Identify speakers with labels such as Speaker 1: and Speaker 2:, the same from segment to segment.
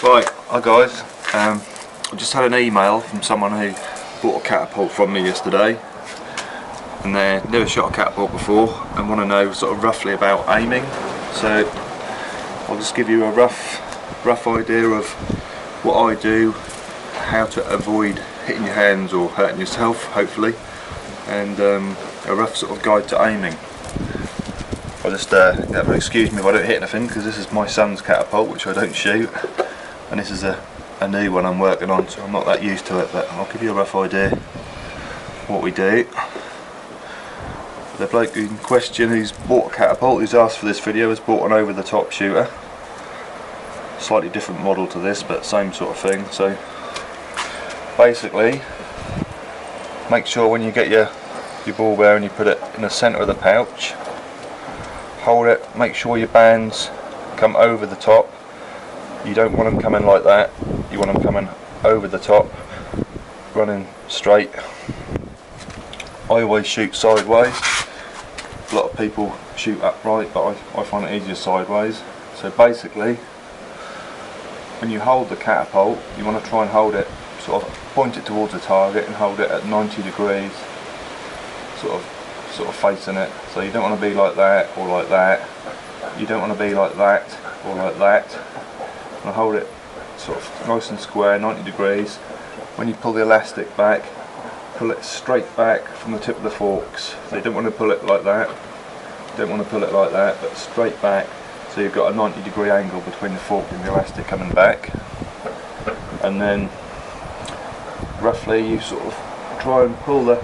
Speaker 1: Right, hi guys. I just had an email from someone who bought a catapult from me yesterday, and they never shot a catapult before and want to know sort of roughly about aiming. So I'll just give you a rough idea of what I do, how to avoid hitting your hands or hurting yourself, hopefully, and a rough sort of guide to aiming. I'll just excuse me if I don't hit anything, because this is my son's catapult which I don't shoot, and this is a new one I'm working on, so I'm not that used to it, but I'll give you a rough idea what we do. The bloke in question who's bought a catapult, who's asked for this video, has bought an over the top shooter. Slightly different model to this, but same sort of thing. So basically, make sure when you get your ball bearing, you put it in the centre of the pouch. Hold it, make sure your bands come over the top. You don't want them coming like that, you want them coming over the top, running straight. I always shoot sideways. A lot of people shoot upright, but I find it easier sideways. So basically, when you hold the catapult, you want to try and hold it, sort of point it towards the target and hold it at 90 degrees, sort of facing it. So you don't want to be like that or like that. You don't want to be like that or like that. And hold it sort of nice and square, 90 degrees. When you pull the elastic back, pull it straight back from the tip of the forks. So you don't want to pull it like that. You don't want to pull it like that, but straight back. So you've got a 90 degree angle between the fork and the elastic coming back. And then roughly you sort of try and pull the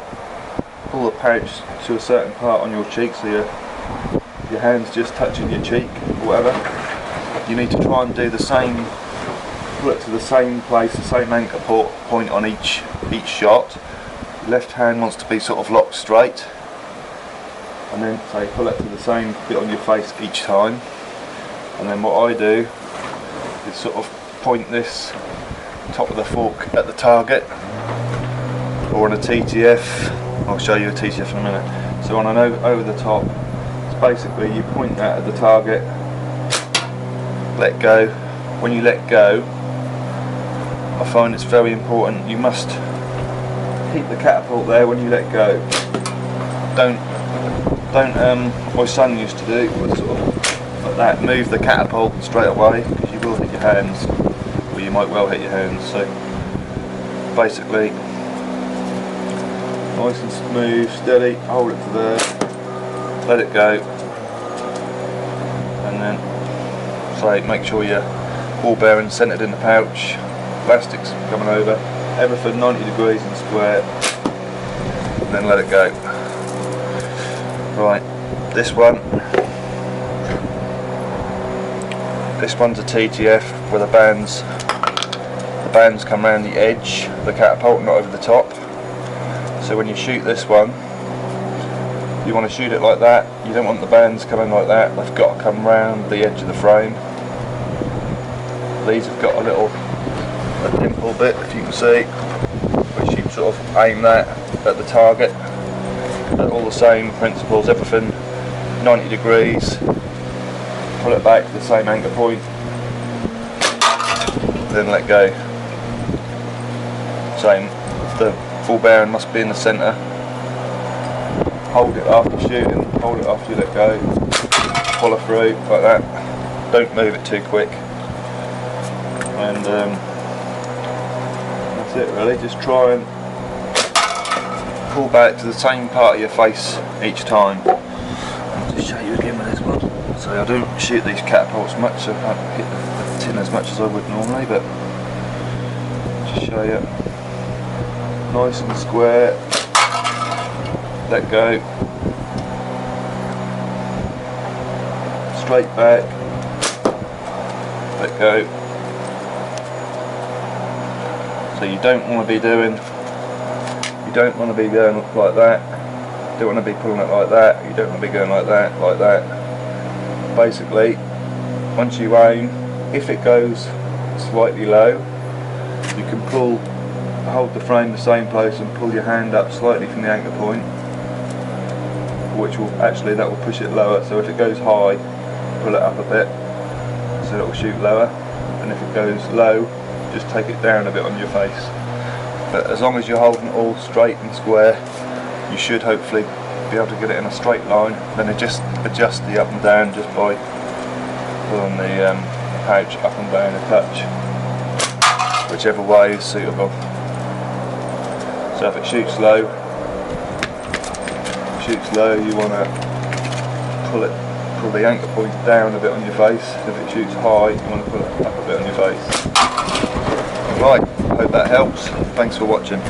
Speaker 1: pouch to a certain part on your cheek, so your hand's just touching your cheek or whatever. You need to try and do the same, pull it to the same place, the same anchor point on each shot. Your left hand wants to be sort of locked straight, and then say pull it to the same bit on your face each time. And then what I do is sort of point this top of the fork at the target, or on a TTF. I'll show you a TTF in a minute. So on an over the top, it's basically you point that at the target, let go. When you let go, I find it's very important, you must keep the catapult there when you let go. Don't my son used to do was sort of like that, move the catapult straight away, because you will hit your hands, or you might well hit your hands. So basically, nice and smooth, steady, hold it to there, let it go, and then say make sure your ball bearing centred in the pouch, elastic's coming over, everything 90 degrees and square, and then let it go. Right, this one's a TTF where the bands come around the edge of the catapult, not over the top. So when you shoot this one, you want to shoot it like that. You don't want the bands coming like that. They've got to come round the edge of the frame. These have got a dimple bit, if you can see, which you sort of aim that at the target. But all the same principles, everything 90 degrees. Pull it back to the same anchor point, then let go. Same. The ball bearing must be in the centre. Hold it after shooting, hold it after you let go. Follow through like that. Don't move it too quick. And that's it really. Just try and pull back to the same part of your face each time. I'll just show you again with this one. So I don't shoot these catapults much, so I can't hit the tin as much as I would normally, but just show you. Nice and square, let go, straight back, let go. So you don't want to be going like that, you don't want to be pulling it like that, you don't want to be going like that. Basically, once you aim, if it goes slightly low, you can hold the frame the same place and pull your hand up slightly from the anchor point, which will that will push it lower. So if it goes high, pull it up a bit, so it will shoot lower. and if it goes low, just take it down a bit on your face. But as long as you're holding it all straight and square, you should hopefully be able to get it in a straight line. Then just adjust the up and down just by pulling the pouch up and down a touch, whichever way is suitable. So if it shoots low, you want to pull the anchor point down a bit on your face. If it shoots high, you want to pull it up a bit on your face. Right, hope that helps. Thanks for watching.